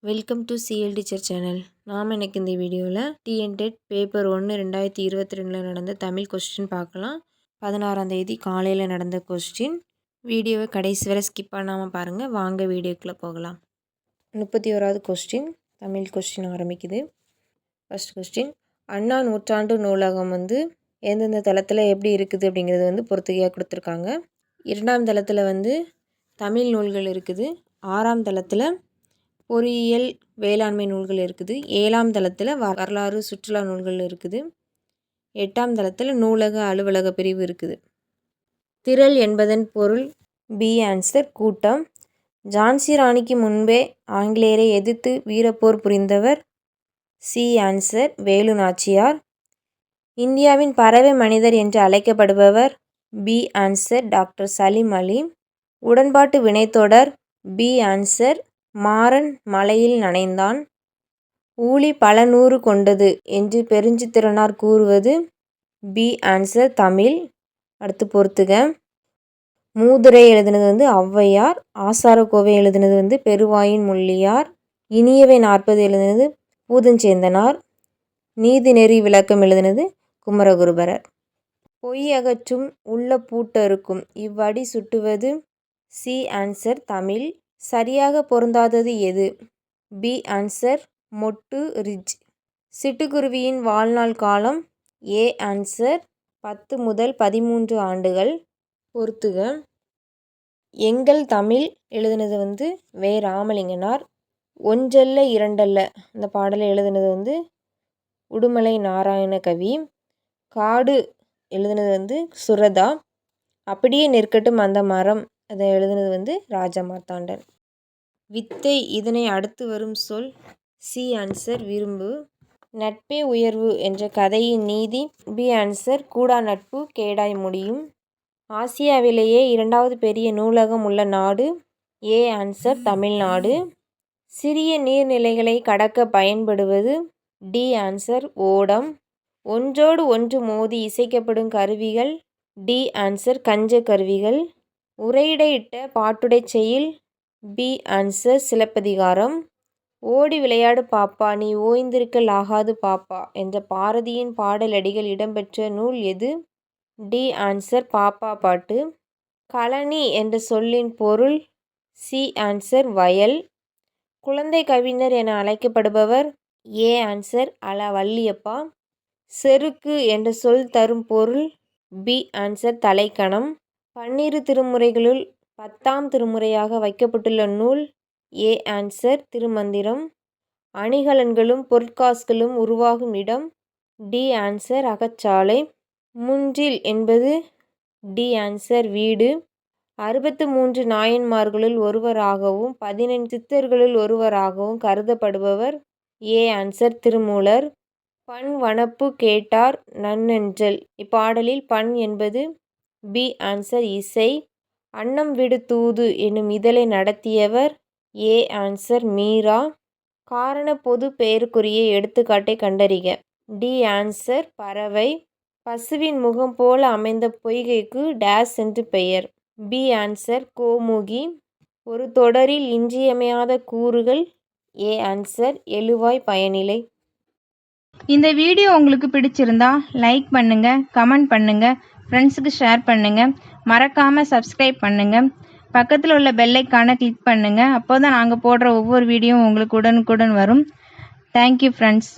Welcome to CL teacher channel. நாம் எனக்கு இந்த வீடியோவில் டிஎன்டெட் பேப்பர் 1 2022 நடந்த தமிழ் கொஸ்டின் பார்க்கலாம். 16ஆம் தேதி காலையில் நடந்த கொஸ்டின். வீடியோவை கடைசி வரை ஸ்கிப் பண்ணாமல் பாருங்கள். வாங்க வீடியோக்குள்ளே போகலாம். 31வது கொஸ்டின் தமிழ் கொஸ்டின் ஆரம்பிக்குது. ஃபர்ஸ்ட் கொஸ்டின், அண்ணா நூற்றாண்டு நூலகம் எந்தெந்த தளத்தில் எப்படி இருக்குது அப்படிங்கிறது பொறுத்துகையாக கொடுத்துருக்காங்க. 2ஆம் தளத்தில் தமிழ் நூல்கள் இருக்குது. 6ஆம் தளத்தில் பொறியியல் வேளாண்மை நூல்கள் இருக்குது. 7ஆம் தளத்தில் வரலாறு சுற்றுலா நூல்கள் இருக்குது. 8ஆம் தளத்தில் நூலக அலுவலக பிரிவு இருக்குது. திரள் என்பதன் பொருள் பி ஆன்சர் கூட்டம். ஜான்சி ராணிக்கு முன்பே ஆங்கிலேயரை எதிர்த்து வீரப்போர் புரிந்தவர் சி ஆன்சர் வேலு நாச்சியார். இந்தியாவின் பறவை மனிதர் என்று அழைக்கப்படுபவர் பி ஆன்சர் டாக்டர் சலீம் அலி. உடன்பாட்டு வினைத்தொடர் பி ஆன்சர் மாறன் மலையில் நனைந்தான். ஊழி பல நூறு கொண்டது என்று பெருஞ்சித்திரனார் கூறுவது பி ஆன்சர் தமிழ். அடுத்து பொறுத்துக. மூதுரை எழுதினது ஔவையார். ஆசாரக்கோவை எழுதினது பெருவாயின் முள்ளியார். இனியவை 40 எழுதினது பூதஞ்சேந்தனார். நீதிநெறி விளக்கம் எழுதினது குமரகுருபரர். பொய் அகற்றும் உள்ள பூட்டறுக்கும் இவ்வடி சுட்டுவது சி ஆன்சர் தமிழ். சரியாக பொருந்தாதது எது? பி ஆன்சர் மொட்டு ரிட்ஜ். சிட்டுக்குருவியின் வாழ்நாள் காலம் ஏ ஆன்சர் 10 முதல் 13 ஆண்டுகள். பொறுத்துக. எங்கள் தமிழ் எழுதினது வே ராமலிங்கனார். ஒன்றல்ல இரண்டல்ல இந்த பாடலை எழுதினது உடுமலை நாராயண கவி. காடு எழுதினது சுரதா. அப்படியே நிற்கட்டும் அந்த மரம் அதை எழுதினது ராஜா மார்த்தாண்டன். வித்தை இதனை அடுத்து வரும் சொல் சி ஆன்சர் விரும்பு. நட்பே உயர்வு என்ற கதையின் நீதி பி ஆன்சர் கூடா நட்பு கேடாய் முடியும். ஆசியாவிலேயே 2வது பெரிய நூலகம் உள்ள நாடு ஏ ஆன்சர் தமிழ்நாடு. சிறிய நீர்நிலைகளை கடக்க பயன்படுவது டி ஆன்சர் ஓடம். ஒன்றோடு ஒன்று மோதி இசைக்கப்படும் கருவிகள் டி ஆன்சர் கஞ்ச கருவிகள். உரையிடையிட்ட பாட்டுடை செயல் பி ஆன்சர் சிலப்பதிகாரம். ஓடி விளையாடு பாப்பா நீ ஓய்ந்திருக்கல் ஆகாது பாப்பா என்ற பாரதியின் பாடலடிகள் இடம்பெற்ற நூல் எது? டி ஆன்சர் பாப்பா பாட்டு. கழனி என்ற சொல்லின் பொருள் சி ஆன்சர் வயல். குழந்தை கவிஞர் என அழைக்கப்படுபவர் ஏ ஆன்சர் வள்ளியப்பா. செருக்கு என்ற சொல் தரும் பொருள் பி ஆன்சர் தலைக்கணம். 12 திருமுறைகளுள் 10ஆம் திருமுறையாக வைக்கப்பட்டுள்ள நூல் ஏ ஆன்சர் திருமந்திரம். அணிகலன்களும் பொற்காசுகளும் உருவாகும் இடம் டி ஆன்சர் அகச்சாலை. முன்றில் என்பது டி ஆன்சர் வீடு. 63 நாயன்மார்களுள் ஒருவராகவும் 15 சித்தர்களுள் ஒருவராகவும் கருதப்படுபவர் ஏ ஆன்சர் திருமூலர். பண் வனப்பு கேட்டார் நன்னெஞ்சல் இப்பாடலில் பண் என்பது பி ஆன்சர் இசை. அன்னம் விடு தூது எனும் இதழை நடத்தியவர் ஏ ஆன்சர் மீரா. காரண பொது பெயருக்குரிய எடுத்துக்காட்டை கண்டறிக. டி ஆன்சர் பறவை. பசுவின் முகம் போல அமைந்த பொய்கைக்கு டேஸ் என்று பெயர் பி ஆன்சர் கோமுகி. ஒரு தொடரில் இன்றியமையாத கூறுகள் ஏ ஆன்சர் எழுவாய் பயனிலை. இந்த வீடியோ உங்களுக்கு பிடிச்சிருந்தா லைக் பண்ணுங்க, கமெண்ட் பண்ணுங்க, ஃப்ரெண்ட்ஸுக்கு ஷேர் பண்ணுங்க, மறக்காம சப்ஸ்கிரைப் பண்ணுங்க. பக்கத்தில் உள்ள பெல் ஐகானை கிளிக் பண்ணுங்க. அப்போதான் நாங்கள் போடுற ஒவ்வொரு வீடியோவும் உங்களுக்கு உடனுக்குடன் வரும். Thank you friends.